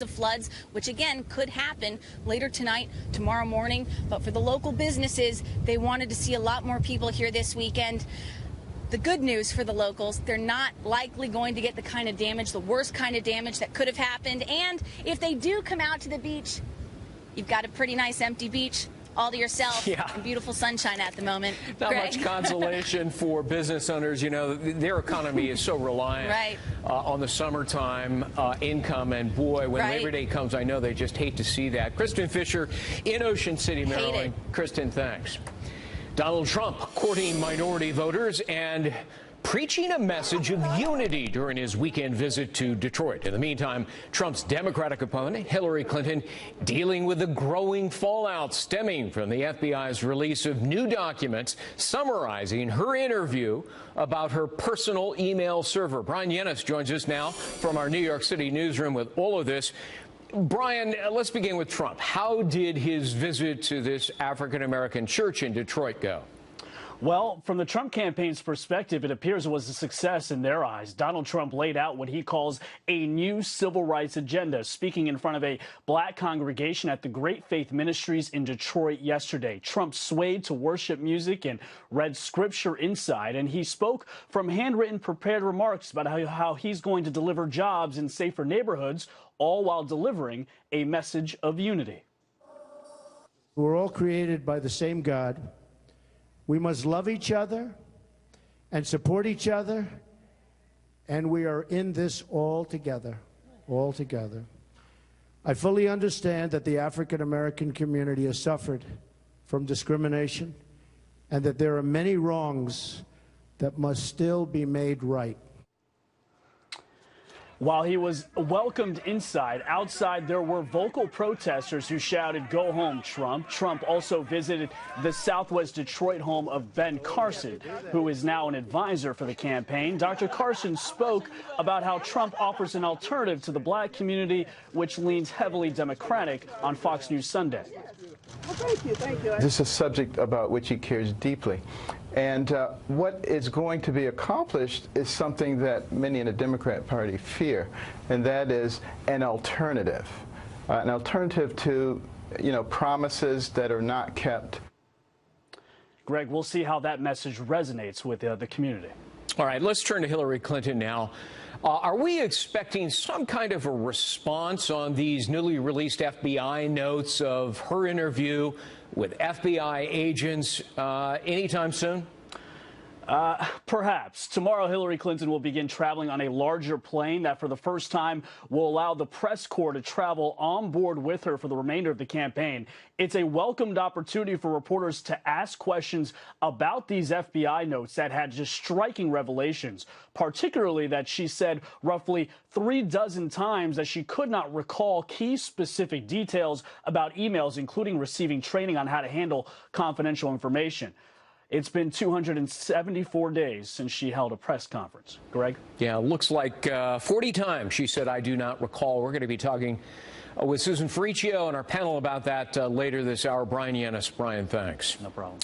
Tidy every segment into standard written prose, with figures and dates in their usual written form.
of floods, which again could happen later tonight, tomorrow morning. But for the local businesses, they wanted to see a lot more people here this weekend. The good news for the locals, they're not likely going to get the kind of damage, the worst kind of damage that could have happened. And if they do come out to the beach, you've got a pretty nice empty beach all to yourself. Yeah. And beautiful sunshine at the moment. Not Greg. much consolation for business owners. You know, their economy is so reliant on the summertime income. And boy, when Labor Day comes, I know they just hate to see that. Kristen Fisher in Ocean City, Maryland. Kristen, thanks. Donald Trump courting minority voters and preaching a message of unity during his weekend visit to Detroit. In the meantime, Trump's Democratic opponent, Hillary Clinton, dealing with the growing fallout stemming from the FBI's release of new documents summarizing her interview about her personal email server. Brian Yennis joins us now from our New York City newsroom with all of this. Brian, let's begin with Trump. How did his visit to this African-American church in Detroit go? Well, from the Trump campaign's perspective, it appears it was a success in their eyes. Donald Trump laid out what he calls a new civil rights agenda, speaking in front of a black congregation at the Great Faith Ministries in Detroit yesterday. Trump swayed to worship music and read scripture inside, and he spoke from handwritten prepared remarks about how he's going to deliver jobs in safer neighborhoods, all while delivering a message of unity. We're all created by the same God. We must love each other and support each other, and we are in this all together, all together. I fully understand that the African American community has suffered from discrimination and that there are many wrongs that must still be made right. While he was welcomed inside, outside there were vocal protesters who shouted, "Go home, Trump." Trump also visited the Southwest Detroit home of Ben Carson, who is now an advisor for the campaign. Dr. Carson spoke about how Trump offers an alternative to the black community, which leans heavily Democratic, on Fox News Sunday. Well, thank you. This is a subject about which he cares deeply. And what is going to be accomplished is something that many in the Democrat Party fear, and that is an alternative to, promises that are not kept. Greg, we'll see how that message resonates with the community. All right, let's turn to Hillary Clinton now. Are we expecting some kind of a response on these newly released FBI notes of her interview with FBI agents anytime soon? Perhaps. Tomorrow, Hillary Clinton will begin traveling on a larger plane that for the first time will allow the press corps to travel on board with her for the remainder of the campaign. It's a welcomed opportunity for reporters to ask questions about these FBI notes that had just striking revelations, particularly that she said roughly 36 times that she could not recall key specific details about emails, including receiving training on how to handle confidential information. It's been 274 days since she held a press conference. Greg? Yeah, looks like 40 times she said, "I do not recall." We're going to be talking with Susan Ferricchio and our panel about that later this hour. Brian Yennis. Brian, thanks. No problem.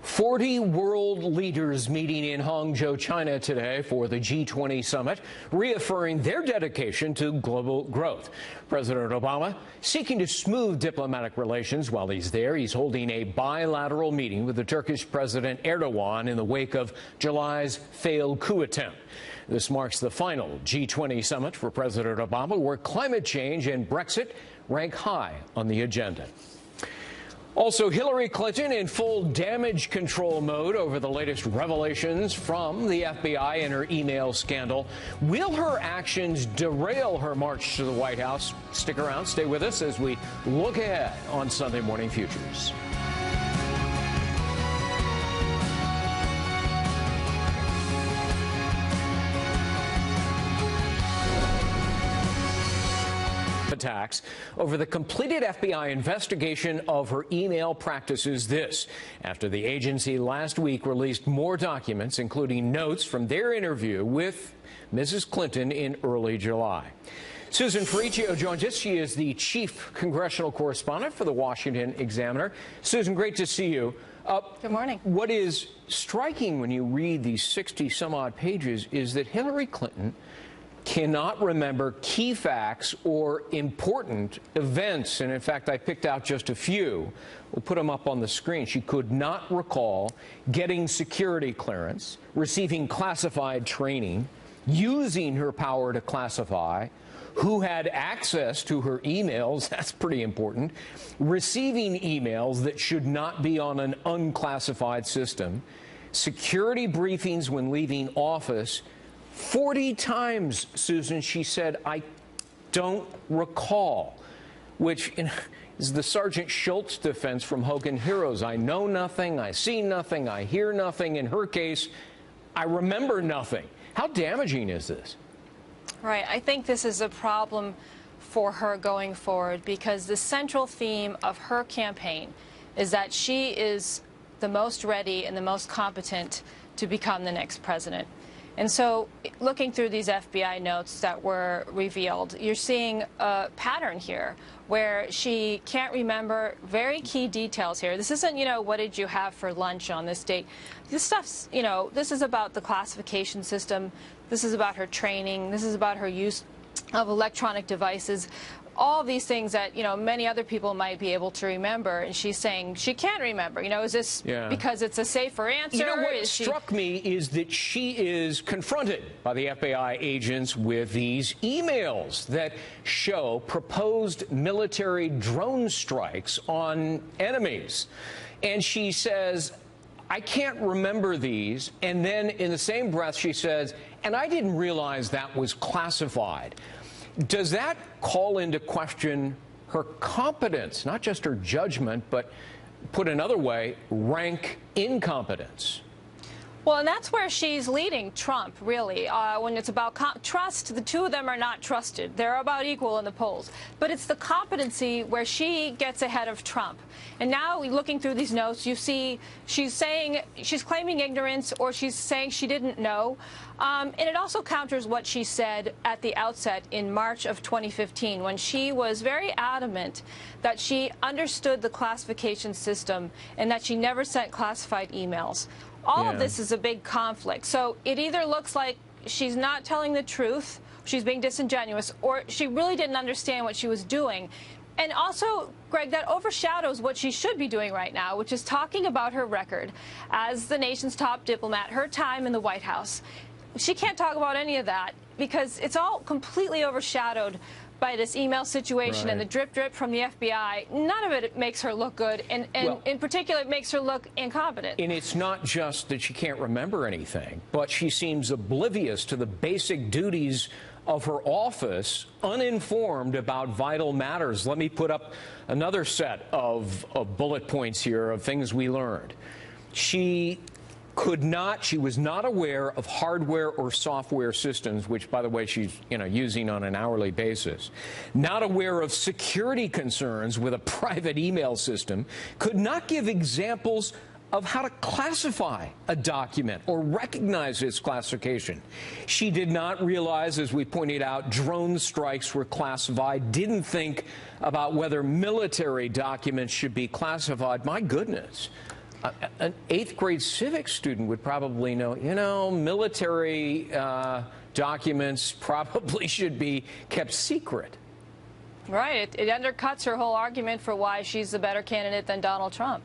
40 world leaders meeting in Hangzhou, China today for the G20 summit, reaffirming their dedication to global growth. President Obama seeking to smooth diplomatic relations while he's there. He's holding a bilateral meeting with the Turkish President Erdogan in the wake of July's failed coup attempt. This marks the final G20 summit for President Obama, where climate change and Brexit rank high on the agenda. Also, Hillary Clinton in full damage control mode over the latest revelations from the FBI and her email scandal. Will her actions derail her march to the White House? Stick around, stay with us as we look ahead on Sunday Morning Futures. Attacks over the completed FBI investigation of her email practices. This after the agency last week released more documents, including notes from their interview with Mrs. Clinton in early July. Susan Ferricchio joins us. She is the chief congressional correspondent for the Washington Examiner. Susan, great to see you. Good morning. What is striking when you read these 60 some odd pages is that Hillary Clinton cannot remember key facts or important events. And in fact, I picked out just a few. We'll put them up on the screen. She could not recall getting security clearance, receiving classified training, using her power to classify, who had access to her emails, that's pretty important, receiving emails that should not be on an unclassified system, security briefings when leaving office. 40 times, Susan, she said, I don't recall, which is the Sergeant Schultz defense from Hogan Heroes. I know nothing, I see nothing, I hear nothing. In her case, I remember nothing. How damaging is this? Right. I think this is a problem for her going forward, because the central theme of her campaign is that she is the most ready and the most competent to become the next president. And so looking through these FBI notes that were revealed, you're seeing a pattern here where she can't remember very key details here. This isn't, what did you have for lunch on this date? This stuff's, this is about the classification system. This is about her training. This is about her use of electronic devices. All these things that, many other people might be able to remember, and she's saying she can't remember. Is this because it's a safer answer? What struck me is that she is confronted by the FBI agents with these emails that show proposed military drone strikes on enemies. And she says, I can't remember these. And then in the same breath, she says, and I didn't realize that was classified. Does that call into question her competence, not just her judgment, but put another way, rank incompetence? Well, and that's where she's leading Trump, really. When it's about trust, the two of them are not trusted. They're about equal in the polls. But it's the competency where she gets ahead of Trump. And now, looking through these notes, you see she's claiming ignorance, or she's saying she didn't know. And it also counters what she said at the outset in March of 2015, when she was very adamant that she understood the classification system and that she never sent classified emails. All of this is a big conflict. So it either looks like she's not telling the truth, she's being disingenuous, or she really didn't understand what she was doing. And also, Greg, that overshadows what she should be doing right now, which is talking about her record as the nation's top diplomat, her time in the White House. She can't talk about any of that because it's all completely overshadowed by this email situation and the drip from the FBI. None of it makes her look good, and well, in particular, it makes her look incompetent. And it's not just that she can't remember anything, but she seems oblivious to the basic duties of her office, uninformed about vital matters. Let me put up another set of bullet points here of things we learned. She was not aware of hardware or software systems, which, by the way, she's using on an hourly basis. Not aware of security concerns with a private email system. Could not give examples of how to classify a document or recognize its classification. She did not realize, as we pointed out, drone strikes were classified. Didn't think about whether military documents should be classified. My goodness. An 8th grade civics student would probably know, military documents probably should be kept secret. Right. It undercuts her whole argument for why she's the better candidate than Donald Trump.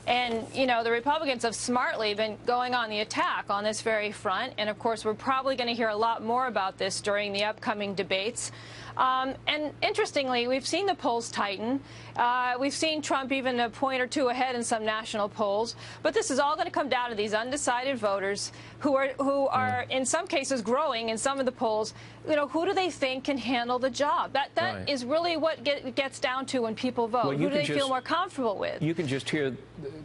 And, the Republicans have smartly been going on the attack on this very front. And, of course, we're probably going to hear a lot more about this during the upcoming debates. And interestingly, we've seen the polls tighten. We've seen Trump even a point or two ahead in some national polls. But this is all going to come down to these undecided voters who are in some cases growing in some of the polls. Who do they think can handle the job? That is really what gets down to when people vote. Well, who do they feel more comfortable with? You can just hear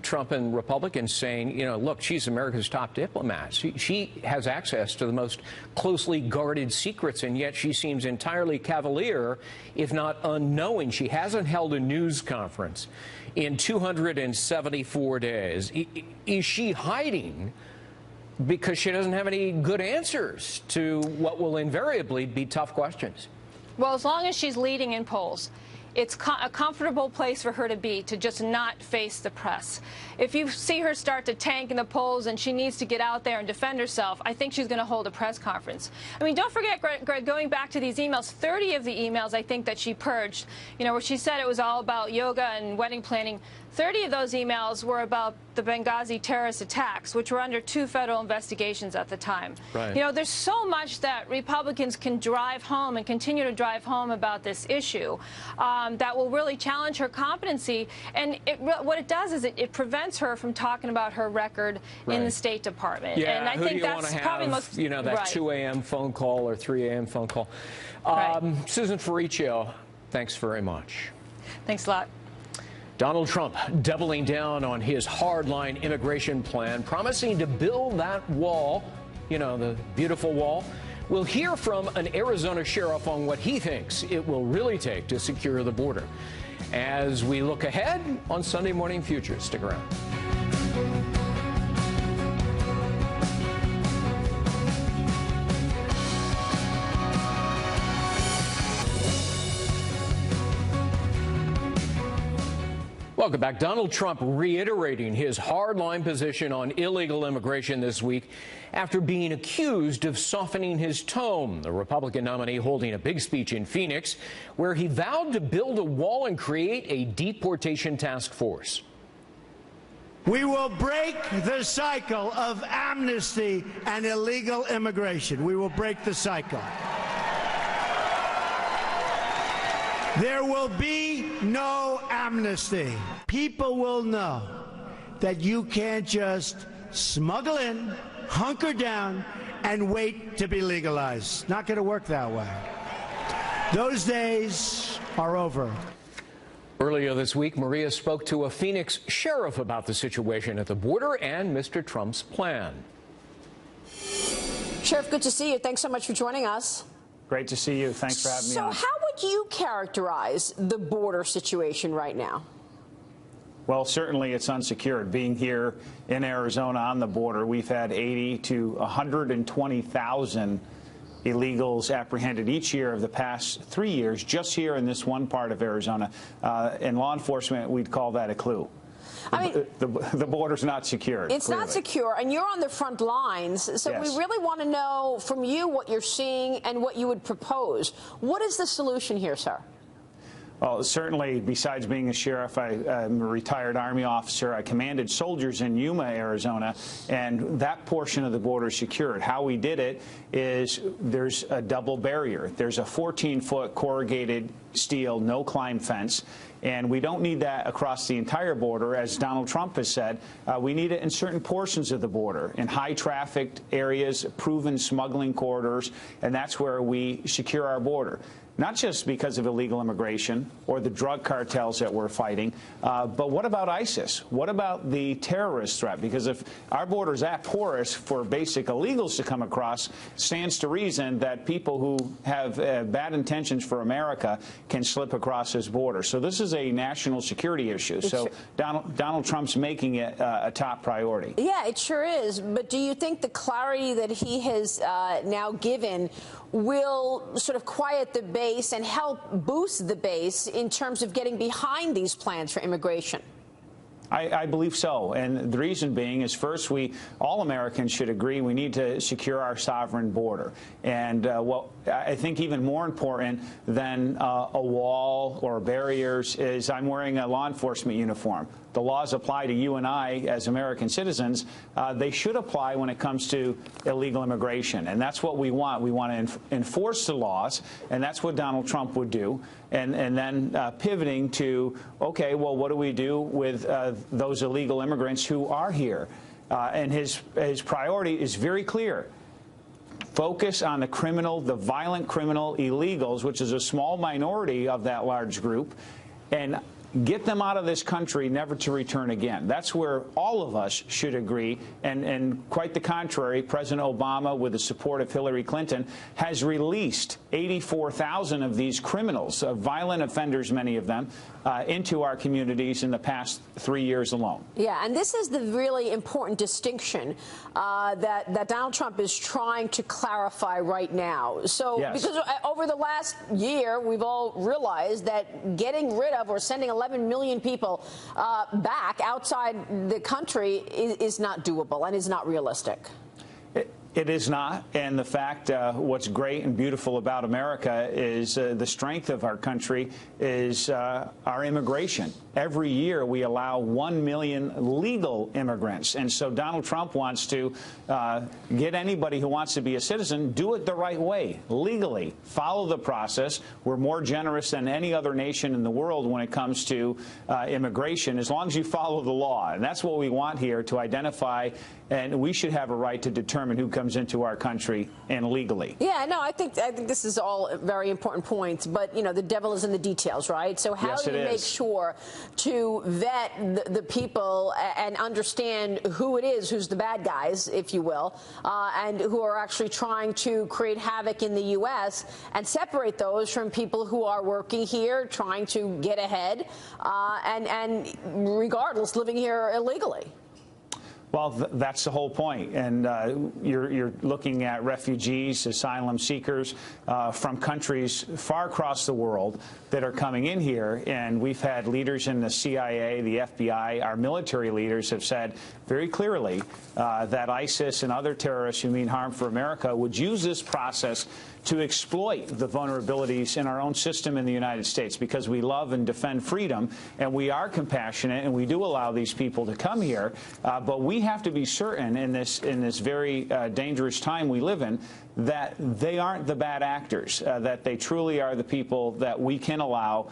Trump and Republicans saying, look, she's America's top diplomat. She has access to the most closely guarded secrets, and yet she seems entirely cavalier, if not unknowing. She hasn't held a news conference in 274 days. Is she hiding because she doesn't have any good answers to what will invariably be tough questions? Well, as long as she's leading in polls, it's a comfortable place for her to be, to just not face the press. If you see her start to tank in the polls and she needs to get out there and defend herself, I think she's going to hold a press conference. I mean, don't forget, Greg, going back to these emails, 30 of the emails I think that she purged, you know, where she said it was all about yoga and wedding planning. 30 of those emails were about the Benghazi terrorist attacks, which were under 2 federal investigations at the time. Right. You know, there's so much that Republicans can drive home and continue to drive home about this issue that will really challenge her competency. And what it does is it prevents her from talking about her record in the State Department. Yeah, and I think that's probably most, you know, that 2 a.m. phone call or 3 a.m. phone call. Susan Ferriccio, thanks very much. Thanks a lot. Donald Trump doubling down on his hardline immigration plan, promising to build that wall, you know, the beautiful wall. We'll hear from an Arizona sheriff on what he thinks it will really take to secure the border. As we look ahead on Sunday Morning Futures, stick around. Welcome back. Donald Trump reiterating his hardline position on illegal immigration this week after being accused of softening his tone. The Republican nominee holding a big speech in Phoenix where he vowed to build a wall and create a deportation task force. We will break the cycle of amnesty and illegal immigration. We will break the cycle. There will be no amnesty. People will know that you can't just smuggle in, hunker down, and wait to be legalized. Not going to work that way. Those days are over. Earlier this week, Maria spoke to a Phoenix sheriff about the situation at the border and Mr. Trump's plan. Sheriff, good to see you. Thanks so much for joining us. Great to see you. Thanks for having me on. So how would you characterize the border situation right now? Well, certainly it's unsecured. Being here in Arizona on the border, we've had 80 to 120,000 illegals apprehended each year of the past 3 years, just here in this one part of Arizona. In law enforcement, we'd call that a clue. I mean, the border's not secured. It's clearly not secure, and you're on the front lines. So yes. We really want to know from you what you're seeing and what you would propose. What is the solution here, sir? Well, certainly, besides being a sheriff, I'm a retired Army officer. I commanded soldiers in Yuma, Arizona, and that portion of the border is secured. How we did it is there's a double barrier. There's a 14-foot corrugated steel no-climb fence, and we don't need that across the entire border. As Donald Trump has said, we need it in certain portions of the border, in high-trafficked areas, proven smuggling corridors, and that's where we secure our border. Not just because of illegal immigration or the drug cartels that we're fighting, but what about ISIS? What about the terrorist threat? Because if our border is that porous for basic illegals to come across, stands to reason that people who have bad intentions for America can slip across this border. So this is a national security issue. So Donald Trump's making it a top priority. Yeah, it sure is. But do you think the clarity that he has now given will sort of quiet the base and help boost the base in terms of getting behind these plans for immigration? I believe so, and the reason being is, first, all Americans should agree we need to secure our sovereign border. And what I think even more important than a wall or barriers is I'm wearing a law enforcement uniform. The laws apply to you and I as American citizens. They should apply when it comes to illegal immigration, and that's what we want. We want to enforce the laws, and that's what Donald Trump would do. And then pivoting to, okay, well, what do we do with those illegal immigrants who are here? And his priority is very clear. Focus on the violent criminal illegals, which is a small minority of that large group, and get them out of this country, never to return again. That's where all of us should agree. And quite the contrary, President Obama, with the support of Hillary Clinton, has released 84,000 of these criminals, violent offenders, many of them, into our communities in the past 3 years alone. Yeah, and this is the really important distinction that Donald Trump is trying to clarify right now. So, yes. Because over the last year, we've all realized that getting rid of or sending 11 million people back outside the country is not doable and is not realistic. It is not, and the fact, what's great and beautiful about America is the strength of our country is our immigration. Every year we allow 1 million legal immigrants, and so Donald Trump wants to get anybody who wants to be a citizen, do it the right way, legally, follow the process. We're more generous than any other nation in the world when it comes to immigration, as long as you follow the law, and that's what we want here, to identify, and we should have a right to determine who comes into our country and legally. Yeah, no, I think this is all very important points, but you know, the devil is in the details, right? So how do you make sure to vet the people and understand who it is, who's the bad guys, if you will, and who are actually trying to create havoc in the U.S. and separate those from people who are working here, trying to get ahead, and regardless, living here illegally? Well, that's the whole point. And you're looking at refugees, asylum seekers from countries far across the world that are coming in here. And we've had leaders in the CIA, the FBI, our military leaders have said very clearly that ISIS and other terrorists who mean harm for America would use this process to exploit the vulnerabilities in our own system in the United States, because we love and defend freedom, and we are compassionate, and we do allow these people to come here. But we have to be certain in this very dangerous time we live in that they aren't the bad actors, that they truly are the people that we can allow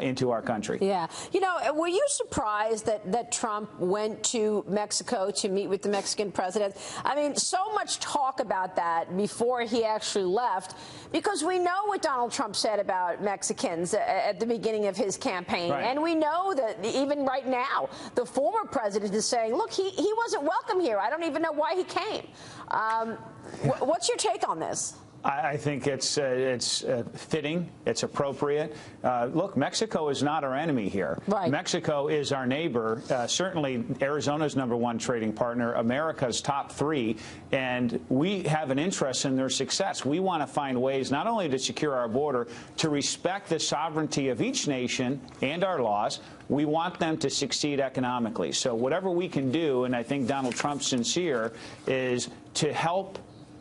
into our country. Yeah. You know, were you surprised that Trump went to Mexico to meet with the Mexican president? I mean, so much talk about that before he actually left, because we know what Donald Trump said about Mexicans at the beginning of his campaign. Right. And we know that even right now, the former president is saying, look, he wasn't welcome here. I don't even know why he came. What's your take on this? I think it's fitting. It's appropriate. Look, Mexico is not our enemy here. Right. Mexico is our neighbor. Certainly, Arizona's #1 trading partner, America's top 3, and we have an interest in their success. We want to find ways not only to secure our border, to respect the sovereignty of each nation and our laws. We want them to succeed economically. So whatever we can do, and I think Donald Trump's sincere, is to help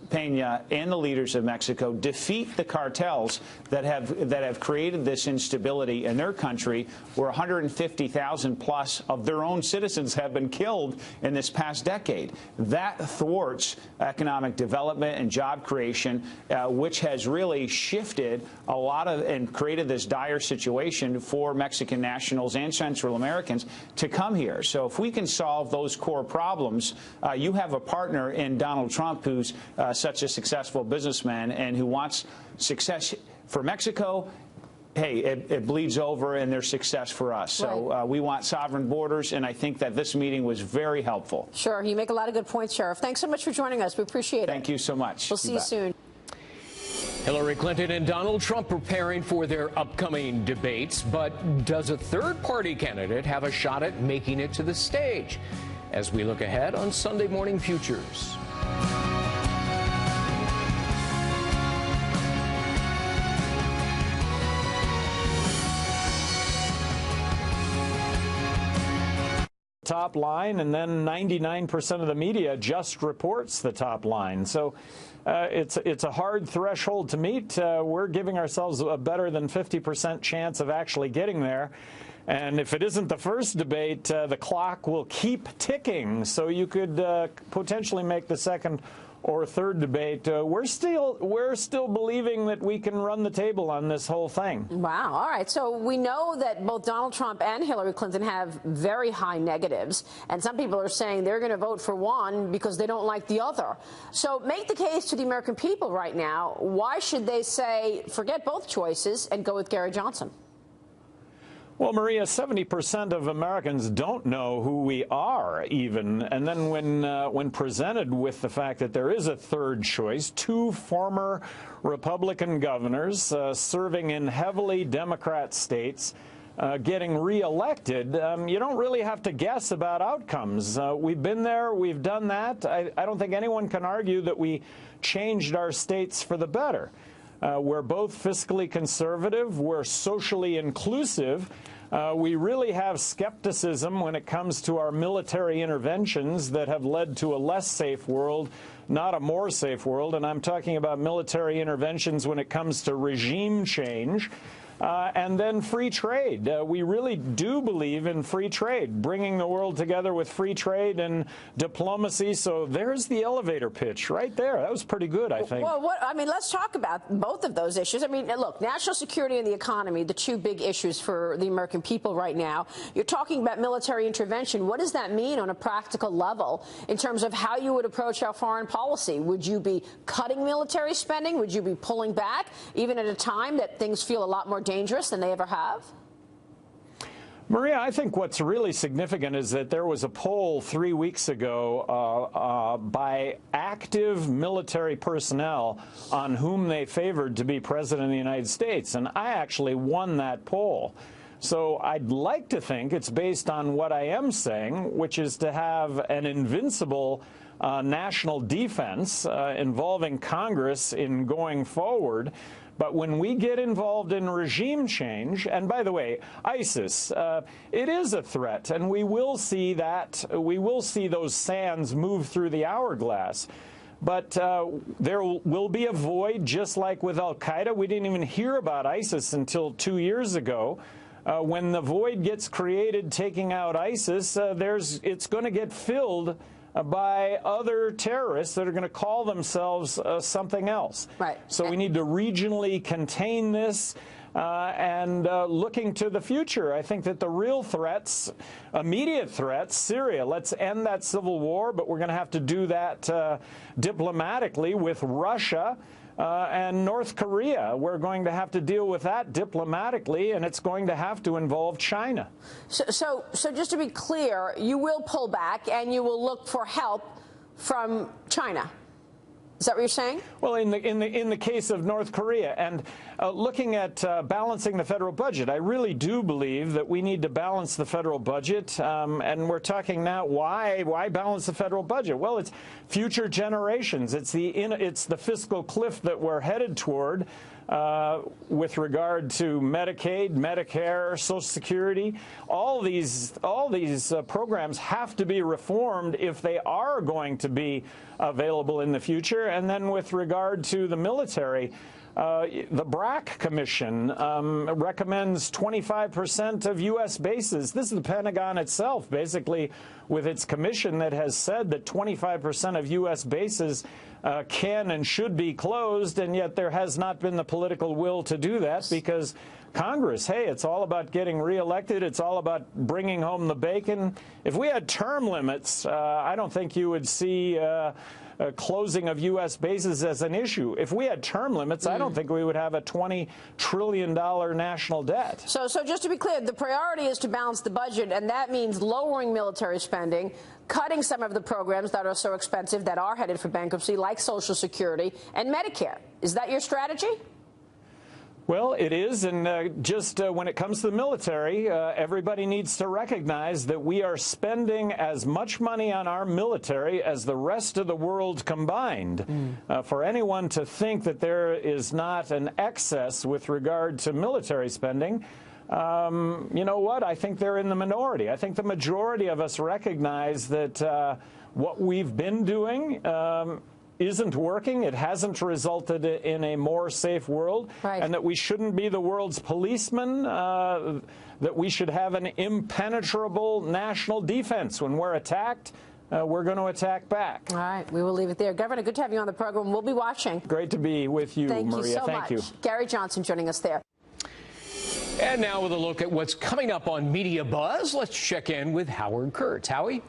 Peña and the leaders of Mexico defeat the cartels that have created this instability in their country, where 150,000 plus of their own citizens have been killed in this past decade. That thwarts economic development and job creation, which has really shifted a lot of and created this dire situation for Mexican nationals and Central Americans to come here. So if we can solve those core problems, you have a partner in Donald Trump who's such a successful businessman and who wants success for Mexico. Hey, it bleeds over in their success for us. So we want sovereign borders, and I think that this meeting was very helpful. Sure. You make a lot of good points, Sheriff. Thanks so much for joining us. We appreciate it. Thank you so much. We'll see you soon. Hillary Clinton and Donald Trump preparing for their upcoming debates. But does a third-party candidate have a shot at making it to the stage? As we look ahead on Sunday Morning Futures. Top line, and then 99% of the media just reports the top line. So it's a hard threshold to meet. We're giving ourselves a better than 50% chance of actually getting there. And if it isn't the first debate, the clock will keep ticking. So you could potentially make the second or third debate. We're still believing that we can run the table on this whole thing. Wow. All right. So we know that both Donald Trump and Hillary Clinton have very high negatives, and some people are saying they're going to vote for one because they don't like the other. So make the case to the American people right now. Why should they say forget both choices and go with Gary Johnson? Well, Maria, 70% of Americans don't know who we are, even. And then when presented with the fact that there is a third choice, two former Republican governors serving in heavily Democrat states, getting reelected, you don't really have to guess about outcomes. We've been there. We've done that. I don't think anyone can argue that we changed our states for the better. We're both fiscally conservative. We're socially inclusive. We really have skepticism when it comes to our military interventions that have led to a less safe world, not a more safe world. And I'm talking about military interventions when it comes to regime change. And then free trade. We really do believe in free trade, bringing the world together with free trade and diplomacy. So there's the elevator pitch right there. That was pretty good, I think. Well, let's talk about both of those issues. I mean, look, national security and the economy, the two big issues for the American people right now. You're talking about military intervention. What does that mean on a practical level in terms of how you would approach our foreign policy? Would you be cutting military spending? Would you be pulling back, even at a time that things feel a lot more dangerous than they ever have? Maria, I think what's really significant is that there was a poll 3 weeks ago by active military personnel on whom they favored to be president of the United States, and I actually won that poll. So I'd like to think it's based on what I am saying, which is to have an invincible national defense involving Congress in going forward. But when we get involved in regime change, and by the way, ISIS, it is a threat, and we will see that. We will see those sands move through the hourglass. But there will be a void, just like with al-Qaeda. We didn't even hear about ISIS until 2 years ago. When the void gets created taking out ISIS, it's going to get filled by other terrorists that are going to call themselves something else. Right. So we need to regionally contain this and looking to the future. I think that the real threats, immediate threats, Syria, let's end that civil war, but we're going to have to do that diplomatically with Russia. And North Korea, we're going to have to deal with that diplomatically, and it's going to have to involve China. So just to be clear, you will pull back and you will look for help from China. Is that what you're saying? Well, in the case of North Korea, and looking at balancing the federal budget, I really do believe that we need to balance the federal budget. And we're talking now, why balance the federal budget? Well, it's future generations. It's the fiscal cliff that we're headed toward. With regard to Medicaid, Medicare, Social Security, all these programs have to be reformed if they are going to be available in the future. And then with regard to the military, the BRAC Commission recommends 25% of U.S. bases. This is the Pentagon itself, basically, with its commission that has said that 25% of U.S. bases can and should be closed, and yet there has not been the political will to do that because Congress, hey, it's all about getting reelected. It's all about bringing home the bacon. If we had term limits, I don't think you would see closing of U.S. bases as an issue. If we had term limits, I don't think we would have a $20 trillion national debt. So just to be clear, the priority is to balance the budget, and that means lowering military spending, cutting some of the programs that are so expensive that are headed for bankruptcy, like Social Security and Medicare. Is that your strategy? Well, it is, and just when it comes to the military, everybody needs to recognize that we are spending as much money on our military as the rest of the world combined. For anyone to think that there is not an excess with regard to military spending, you know what? I think they're in the minority. I think the majority of us recognize that what we've been doing isn't working. It hasn't resulted in a more safe world, right. And that we shouldn't be the world's policemen, that we should have an impenetrable national defense. When we're attacked, we're going to attack back. All right, we will leave it there. Governor, good to have you on the program. We'll be watching. Great to be with you, Maria. Thank you so much. Gary Johnson joining us there. And now with a look at what's coming up on Media Buzz, let's check in with Howard Kurtz. Howie?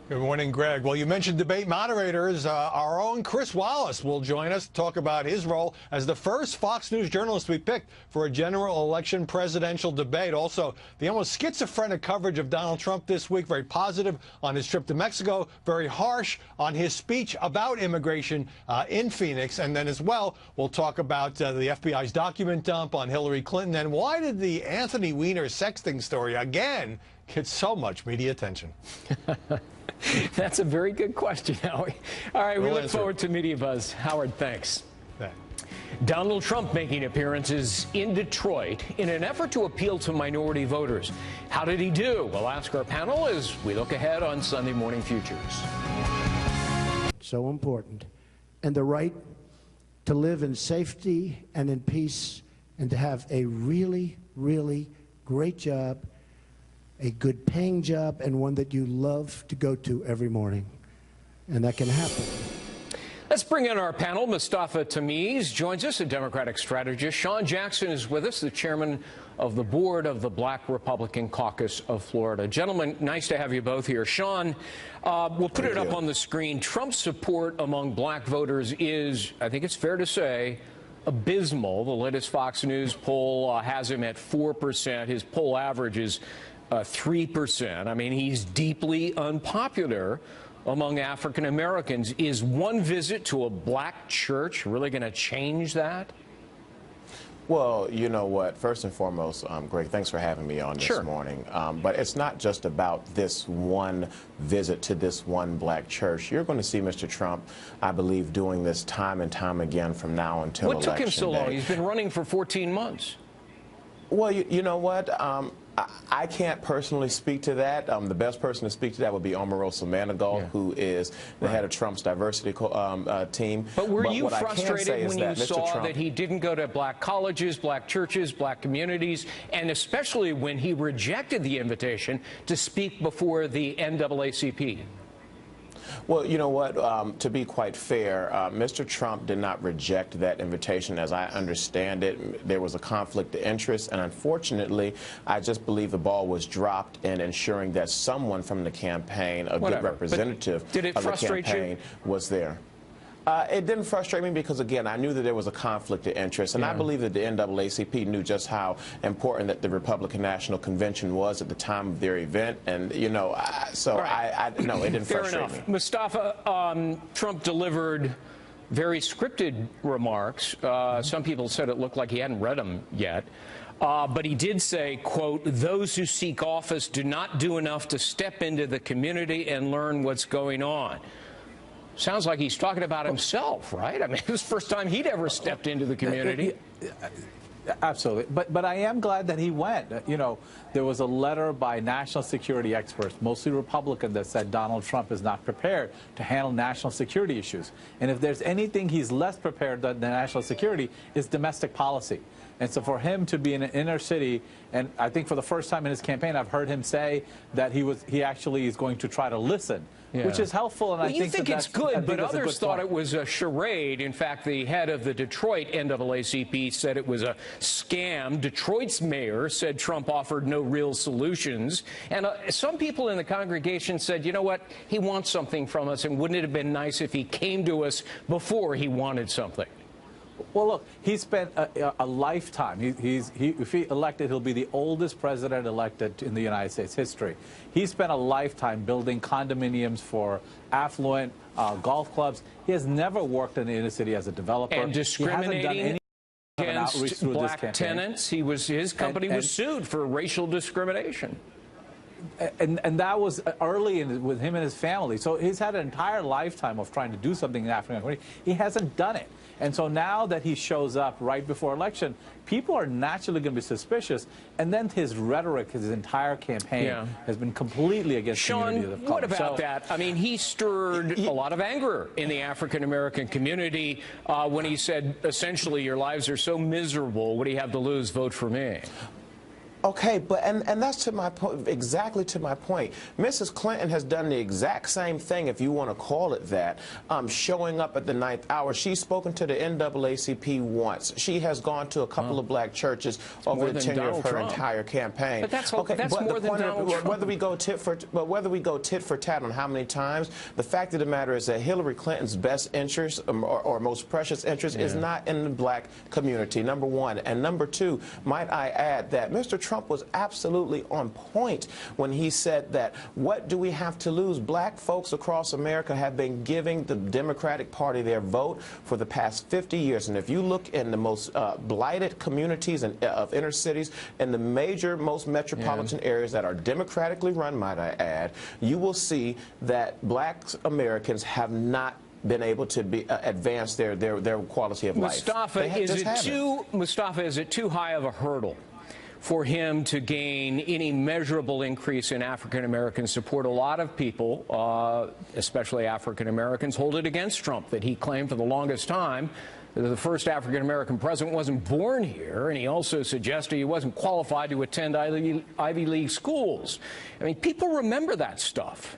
Good morning, Greg. Well, you mentioned debate moderators. Our own Chris Wallace will join us to talk about his role as the first Fox News journalist we picked for a general election presidential debate. Also, the almost schizophrenic coverage of Donald Trump this week, very positive on his trip to Mexico, very harsh on his speech about immigration in Phoenix. And then as well, we'll talk about the FBI's document dump on Hillary Clinton. And why did the Anthony Weiner sexting story again get so much media attention? That's a very good question, Howie. All right, we look forward to Media Buzz. Howard, thanks. Donald Trump making appearances in Detroit in an effort to appeal to minority voters. How did he do? We'll ask our panel as we look ahead on Sunday Morning Futures. So important. And the right to live in safety and in peace and to have a really, really great job, a good paying job, and one that you love to go to every morning. And that can happen. Let's bring in our panel. Mustafa Tamiz joins us, a Democratic strategist. Sean Jackson is with us, the chairman of the board of the Black Republican Caucus of Florida. Gentlemen, nice to have you both here. Sean, we'll put it up on the screen. Trump's support among black voters is, I think it's fair to say, abysmal. The latest Fox News poll has him at 4%. His poll average is 3%. I mean, he's deeply unpopular among African Americans. Is one visit to a black church really going to change that? Well, you know what? First and foremost, Greg, thanks for having me on this morning. But it's not just about this one visit to this one black church. You're going to see Mr. Trump, I believe, doing this time and time again from now until election day. What took him so long? He's been running for 14 months. Well, you know what? I can't personally speak to that. The best person to speak to that would be Omarosa Manigault, who is the head of Trump's diversity team. But were you frustrated when you saw that he didn't go to black colleges, black churches, black communities, and especially when he rejected the invitation to speak before the NAACP? Well, you know what, to be quite fair, Mr. Trump did not reject that invitation. As I understand it, there was a conflict of interest, and unfortunately, I just believe the ball was dropped in ensuring that someone from the campaign, a good representative of the campaign, was there. It didn't frustrate me because, again, I knew that there was a conflict of interest, and I believe that the NAACP knew just how important that the Republican National Convention was at the time of their event, and, you know, no, it didn't frustrate me. Mustafa, Trump delivered very scripted remarks. Some people said it looked like he hadn't read them yet. But he did say, quote, "Those who seek office do not do enough to step into the community and learn what's going on." Sounds like he's talking about himself, right? I mean, it was the first time he'd ever stepped into the community. Absolutely. But I am glad that he went. You know, there was a letter by national security experts, mostly Republican, that said Donald Trump is not prepared to handle national security issues. And if there's anything he's less prepared than national security, is domestic policy. And so for him to be in an inner city, and I think for the first time in his campaign, I've heard him say that he actually is going to try to listen, which is helpful. And I think it's good, but others thought it was a charade. In fact, the head of the Detroit NAACP said it was a scam. Detroit's mayor said Trump offered no real solutions. And some people in the congregation said, you know what, he wants something from us, and wouldn't it have been nice if he came to us before he wanted something? Well, look, he spent a lifetime. If he elected, he'll be the oldest president elected in the United States history. He spent a lifetime building condominiums for affluent golf clubs. He has never worked in the inner city as a developer. And discriminating against black tenants. His company was sued for racial discrimination. And that was early with him and his family. So he's had an entire lifetime of trying to do something in the African community. He hasn't done it. And so now that he shows up right before election, people are naturally going to be suspicious. And then his rhetoric, his entire campaign has been completely against the community of color. What about that? I mean, he stirred a lot of anger in the African-American community when he said, essentially, your lives are so miserable, what do you have to lose? Vote for me. Okay, but and that's to my point, exactly to my point. Mrs. Clinton has done the exact same thing, if you want to call it that, showing up at the 9th hour. She's spoken to the NAACP once. She has gone to a couple of black churches over the tenure of her entire campaign. But that's okay. That's but more the than point Donald Trump. Whether we go tit for tat on how many times, the fact of the matter is that Hillary Clinton's best interest or most precious interest is not in the black community. Number one, and number two, might I add that Mr. Trump was absolutely on point when he said that what do we have to lose? Black folks across America have been giving the Democratic Party their vote for the past 50 years. And if you look in the most blighted communities of inner cities and the major, most metropolitan areas that are democratically run, might I add, you will see that black Americans have not been able to advance their quality of life. Mustafa, is it too high of a hurdle for him to gain any measurable increase in African-American support? A lot of people, especially African-Americans, hold it against Trump that he claimed for the longest time that the first African-American president wasn't born here, and he also suggested he wasn't qualified to attend Ivy League schools. I mean, people remember that stuff.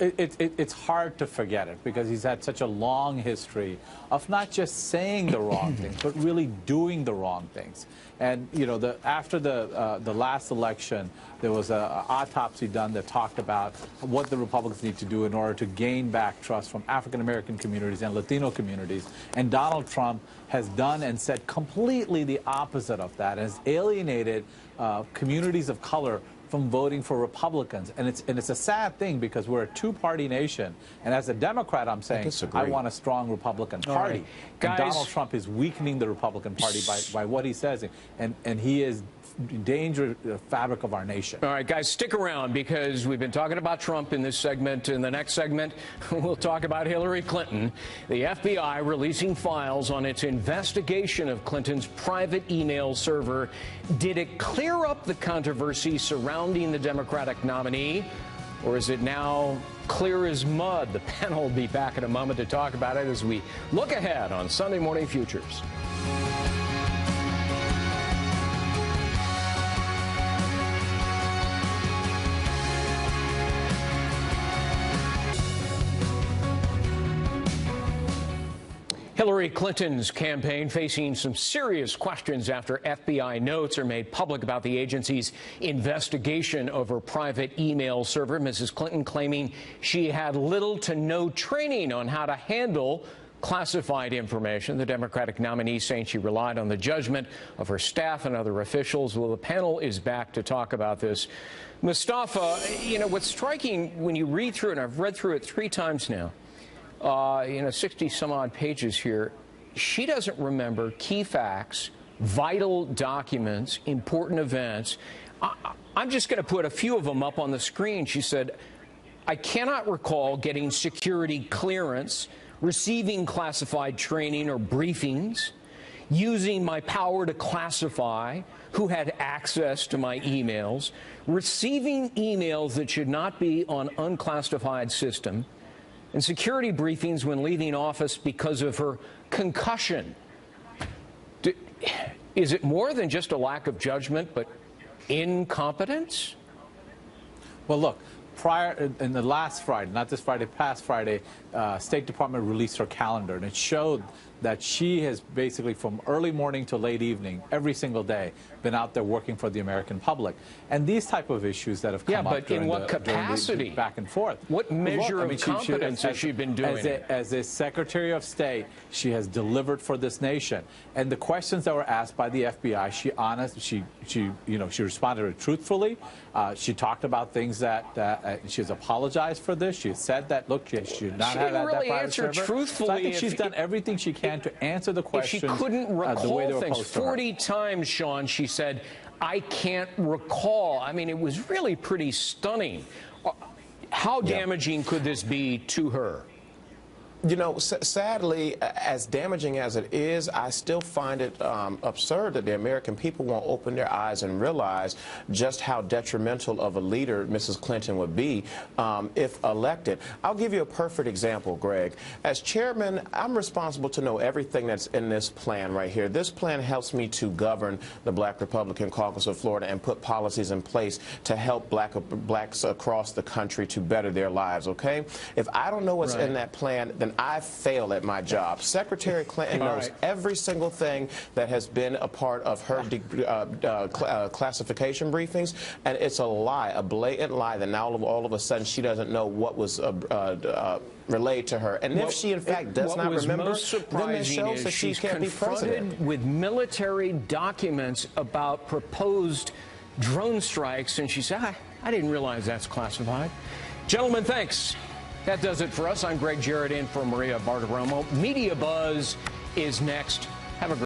It's hard to forget it because he's had such a long history of not just saying the wrong things, but really doing the wrong things. And you know, after the last election, there was an autopsy done that talked about what the Republicans need to do in order to gain back trust from African American communities and Latino communities. And Donald Trump has done and said completely the opposite of that, has alienated communities of color from voting for Republicans. And it's a sad thing because we're a two-party nation. And as a Democrat, I'm saying I want a strong Republican Party. Right. Guys, and Donald Trump is weakening the Republican Party by what he says. And he is endangering the fabric of our nation. All right, guys, stick around because we've been talking about Trump in this segment. In the next segment, we'll talk about Hillary Clinton. The FBI releasing files on its investigation of Clinton's private email server. Did it clear up the controversy surrounding the Democratic nominee, or is it now clear as mud? The panel will be back in a moment to talk about it as we look ahead on Sunday Morning Futures. Hillary Clinton's campaign facing some serious questions after FBI notes are made public about the agency's investigation of her private email server. Mrs. Clinton claiming she had little to no training on how to handle classified information. The Democratic nominee saying she relied on the judgment of her staff and other officials. Well, the panel is back to talk about this. Mustafa, you know, what's striking when you read through it, and I've read through it 3 times now, 60-some-odd pages here, she doesn't remember key facts, vital documents, important events. I'm just going to put a few of them up on the screen. She said, I cannot recall getting security clearance, receiving classified training or briefings, using my power to classify, who had access to my emails, receiving emails that should not be on unclassified system, and security briefings when leaving office because of her concussion. Is it more than just a lack of judgment, but incompetence? Well, look, in the last Friday, not this Friday, past Friday, State Department released her calendar, and it showed that she has basically from early morning to late evening, every single day, been out there working for the American public. And these type of issues that have come up in what capacity? Back and forth. What measure of competence has she been doing? As a Secretary of State, she has delivered for this nation. And the questions that were asked by the FBI, she responded truthfully. She talked about things that she's apologized for this. She said that, look, she should not have had that private server. Truthfully. So I think she's done everything she can to answer the questions. If she couldn't recall the way things, 40 times, Sean, she said, I can't recall. I mean, it was really pretty stunning. How damaging could this be to her? You know, sadly, as damaging as it is, I still find it absurd that the American people won't open their eyes and realize just how detrimental of a leader Mrs. Clinton would be if elected. I'll give you a perfect example, Greg. As chairman, I'm responsible to know everything that's in this plan right here. This plan helps me to govern the Black Republican Caucus of Florida and put policies in place to help blacks across the country to better their lives, okay? If I don't know what's in that plan, then I fail at my job. Secretary Clinton knows every single thing that has been a part of her classification briefings, and it's a lie, a blatant lie, that now all of a sudden she doesn't know what was relayed to her. And if she, in fact, does not remember, then it shows that she can't be president. With military documents about proposed drone strikes, and she said, I didn't realize that's classified. Gentlemen, thanks. That does it for us. I'm Greg Jarrett in for Maria Bartiromo. Media Buzz is next. Have a great